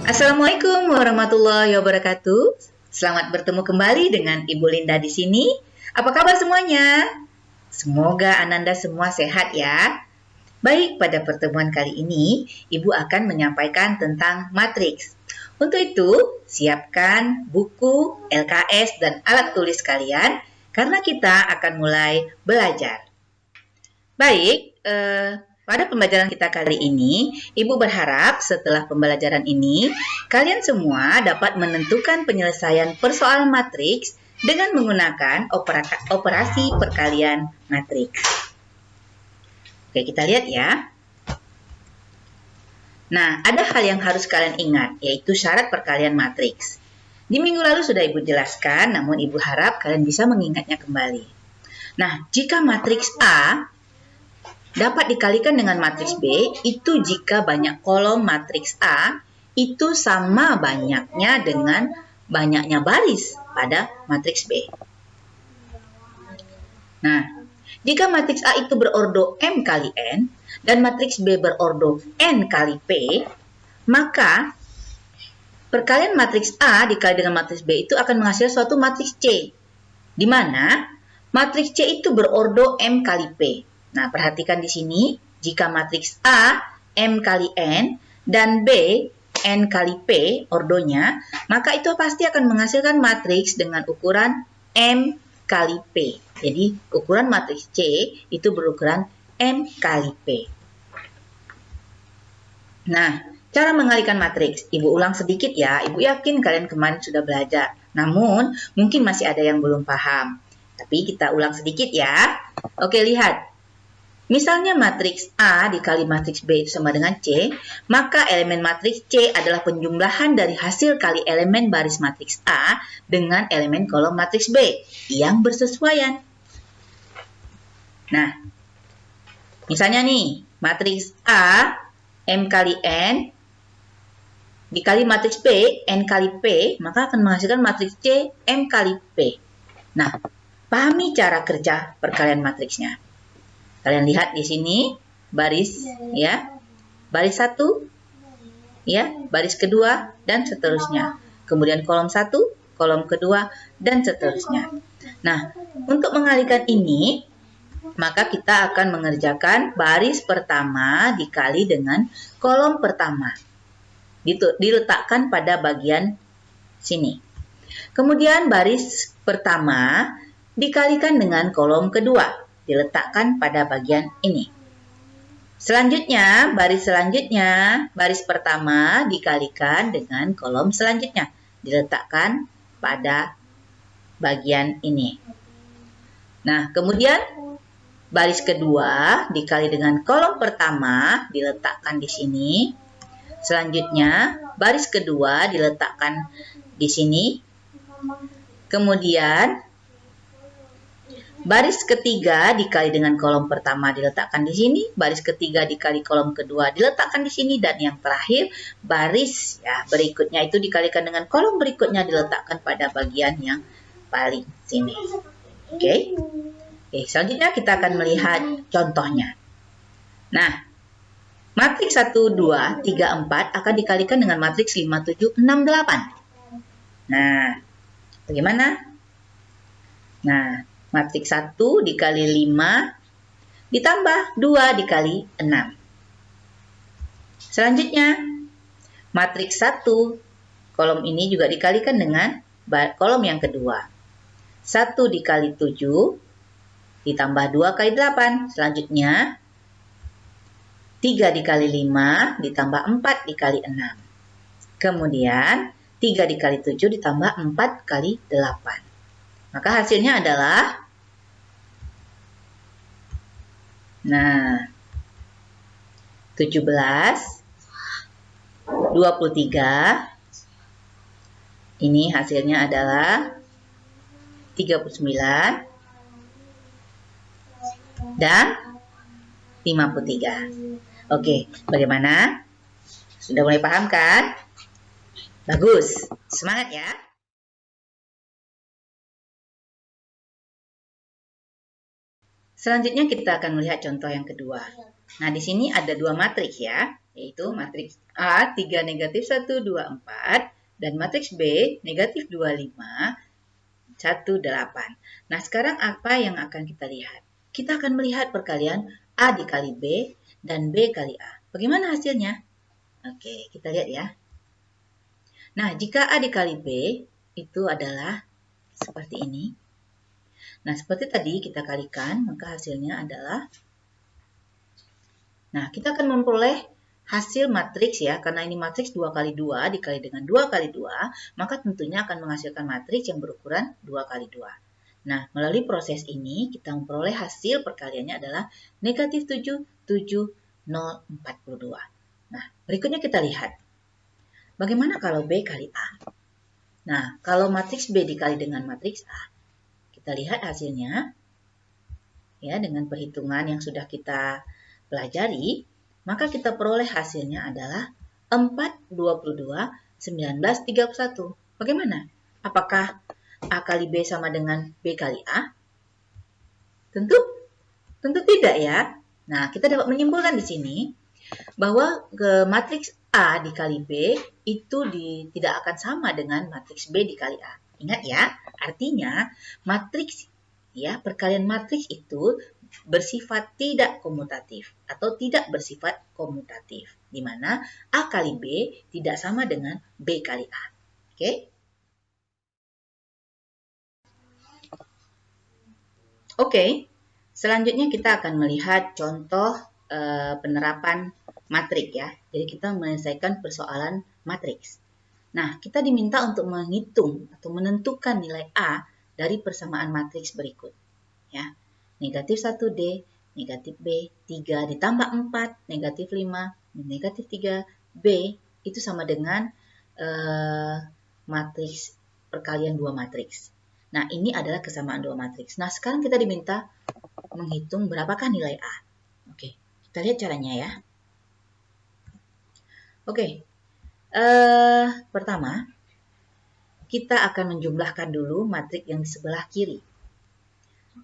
Assalamualaikum warahmatullahi wabarakatuh. Selamat bertemu kembali dengan Ibu Linda di sini. Apa kabar semuanya? Semoga Ananda semua sehat ya. Baik, pada pertemuan kali ini, Ibu akan menyampaikan tentang matriks. Untuk itu, siapkan buku, LKS, dan alat tulis kalian, karena kita akan mulai belajar. Baik, pada pembelajaran kita kali ini, Ibu berharap setelah pembelajaran ini, kalian semua dapat menentukan penyelesaian persoalan matriks dengan menggunakan operasi perkalian matriks. Oke, kita lihat ya. Nah, ada hal yang harus kalian ingat, yaitu syarat perkalian matriks. Di minggu lalu sudah Ibu jelaskan, namun Ibu harap kalian bisa mengingatnya kembali. Nah, jika matriks A dapat dikalikan dengan matriks B, itu jika banyak kolom matriks A itu sama banyaknya dengan banyaknya baris pada matriks B. Nah, jika matriks A itu berordo M kali N dan matriks B berordo N kali P, maka perkalian matriks A dikali dengan matriks B itu akan menghasilkan suatu matriks C, di mana matriks C itu berordo M kali P. Nah, perhatikan di sini, jika matriks A, M kali N, dan B, N kali P, ordonya, maka itu pasti akan menghasilkan matriks dengan ukuran M kali P. Jadi, ukuran matriks C itu berukuran M kali P. Nah, cara mengalihkan matriks, Ibu ulang sedikit ya. Ibu yakin kalian kemarin sudah belajar. Namun, mungkin masih ada yang belum paham. Tapi kita ulang sedikit ya. Oke, lihat. Misalnya matriks A dikali matriks B itu sama dengan C, maka elemen matriks C adalah penjumlahan dari hasil kali elemen baris matriks A dengan elemen kolom matriks B yang bersesuaian. Nah, misalnya nih, matriks A, M kali N, dikali matriks B, N kali P, maka akan menghasilkan matriks C, M kali P. Nah, pahami cara kerja perkalian matriksnya. Kalian lihat di sini baris ya. Baris 1 ya, baris kedua dan seterusnya. Kemudian kolom 1, kolom kedua dan seterusnya. Nah, untuk mengalihkan ini maka kita akan mengerjakan baris pertama dikali dengan kolom pertama. Diletakkan pada bagian sini. Kemudian baris pertama dikalikan dengan kolom kedua. Diletakkan pada bagian ini. Selanjutnya, baris pertama dikalikan dengan kolom selanjutnya. Diletakkan pada bagian ini. Nah, kemudian baris kedua dikali dengan kolom pertama diletakkan di sini. Selanjutnya, baris kedua diletakkan di sini. Kemudian baris ketiga dikali dengan kolom pertama diletakkan di sini, baris ketiga dikali kolom kedua diletakkan di sini, dan yang terakhir baris ya berikutnya itu dikalikan dengan kolom berikutnya diletakkan pada bagian yang paling sini. Oke, selanjutnya kita akan melihat contohnya. Nah, matriks 1, 2, 3, 4 akan dikalikan dengan matriks 5, 7, 6, 8. Nah, bagaimana? Nah, matriks 1 dikali 5 ditambah 2 dikali 6. Selanjutnya, matriks 1, kolom ini juga dikalikan dengan kolom yang kedua. 1 dikali 7 ditambah 2 kali 8. Selanjutnya, 3 dikali 5 ditambah 4 dikali 6. Kemudian, 3 dikali 7 ditambah 4 kali 8. Maka hasilnya adalah, nah, 17, 23, ini hasilnya adalah 39, dan 53. Oke, bagaimana? Sudah mulai paham kan? Bagus, semangat ya! Selanjutnya kita akan melihat contoh yang kedua. Nah, di sini ada dua matriks ya. yaitu matriks A 3 negatif 1, 2, 4, dan matriks B negatif 2, 5, 1, 8. Nah, sekarang apa yang akan kita lihat? Kita akan melihat perkalian A dikali B dan B kali A. Bagaimana hasilnya? Oke, kita lihat ya. Nah, jika A dikali B itu adalah seperti ini. Nah, seperti tadi kita kalikan, maka hasilnya adalah, nah, kita akan memperoleh hasil matriks ya, karena ini matriks 2 kali 2 dikali dengan 2 kali 2, maka tentunya akan menghasilkan matriks yang berukuran 2 kali 2. Nah, melalui proses ini, kita memperoleh hasil perkaliannya adalah negatif 7, 7, 0, 42. Nah, berikutnya kita lihat. Bagaimana kalau B kali A? Nah, kalau matriks B dikali dengan matriks A, kita lihat hasilnya, ya, dengan perhitungan yang sudah kita pelajari, maka kita peroleh hasilnya adalah 4, 22, 19, 31. Bagaimana? Apakah A kali B sama dengan B kali A? Tentu tidak ya. Nah, kita dapat menyimpulkan di sini bahwa matriks A dikali B itu tidak akan sama dengan matriks B dikali A. Ingat ya, artinya matriks ya, perkalian matriks itu bersifat tidak komutatif atau tidak bersifat komutatif, di mana A kali B tidak sama dengan B kali A. Oke? Oke, selanjutnya kita akan melihat contoh penerapan matrik ya. Jadi kita menyelesaikan persoalan matriks. Nah, kita diminta untuk menghitung atau menentukan nilai A dari persamaan matriks berikut. Ya, negatif 1D, negatif B, 3 ditambah 4, negatif 5, negatif 3B, itu sama dengan matriks perkalian dua matriks. Nah, ini adalah kesamaan dua matriks. Nah, sekarang kita diminta menghitung berapakah nilai A. Oke, kita lihat caranya ya. Oke, pertama, kita akan menjumlahkan dulu matriks yang di sebelah kiri.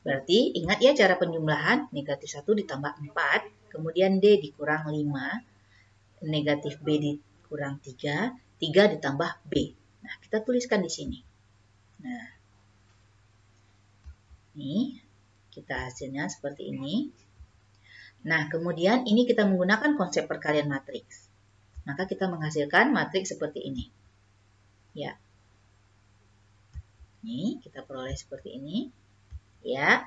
Berarti ingat ya cara penjumlahan, negatif 1 ditambah 4, kemudian D dikurang 5, negatif B dikurang 3, 3 ditambah B. Nah, kita tuliskan di sini. Nah, ini kita hasilnya seperti ini. Nah, kemudian ini kita menggunakan konsep perkalian matriks. Maka kita menghasilkan matriks seperti ini. Ya. Ini kita peroleh seperti ini. Ya.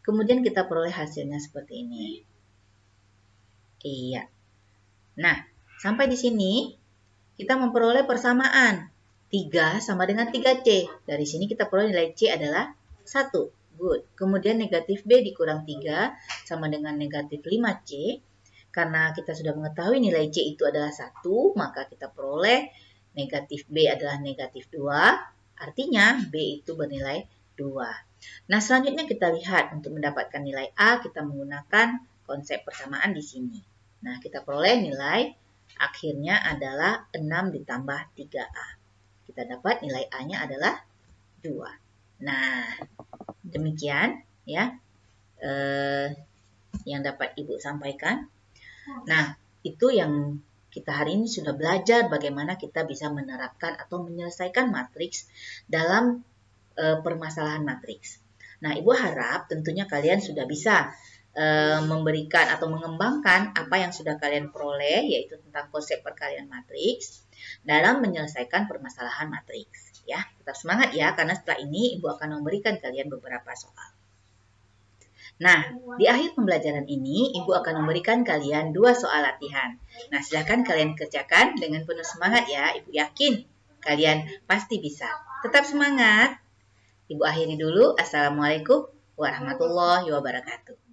Kemudian kita peroleh hasilnya seperti ini. Iya. Nah, sampai di sini kita memperoleh persamaan. 3 sama dengan 3C. Dari sini kita peroleh nilai C adalah 1. Good. Kemudian negatif B dikurang 3 sama dengan negatif 5C. Karena kita sudah mengetahui nilai C itu adalah 1, maka kita peroleh negatif B adalah negatif 2. Artinya B itu bernilai 2. Nah, selanjutnya kita lihat untuk mendapatkan nilai A, kita menggunakan konsep persamaan di sini. Nah, kita peroleh nilai akhirnya adalah 6 ditambah 3A. Kita dapat nilai A-nya adalah 2. Nah, demikian ya yang dapat Ibu sampaikan. Nah, itu yang kita hari ini sudah belajar bagaimana kita bisa menerapkan atau menyelesaikan matriks dalam permasalahan matriks. Nah, Ibu harap tentunya kalian sudah bisa memberikan atau mengembangkan apa yang sudah kalian peroleh, yaitu tentang konsep perkalian matriks dalam menyelesaikan permasalahan matriks. Ya, tetap semangat ya, karena setelah ini Ibu akan memberikan kalian beberapa soal. Nah, di akhir pembelajaran ini, Ibu akan memberikan kalian 2 soal latihan. Nah, silakan kalian kerjakan dengan penuh semangat ya. Ibu yakin kalian pasti bisa. Tetap semangat. Ibu akhiri dulu. Assalamualaikum warahmatullahi wabarakatuh.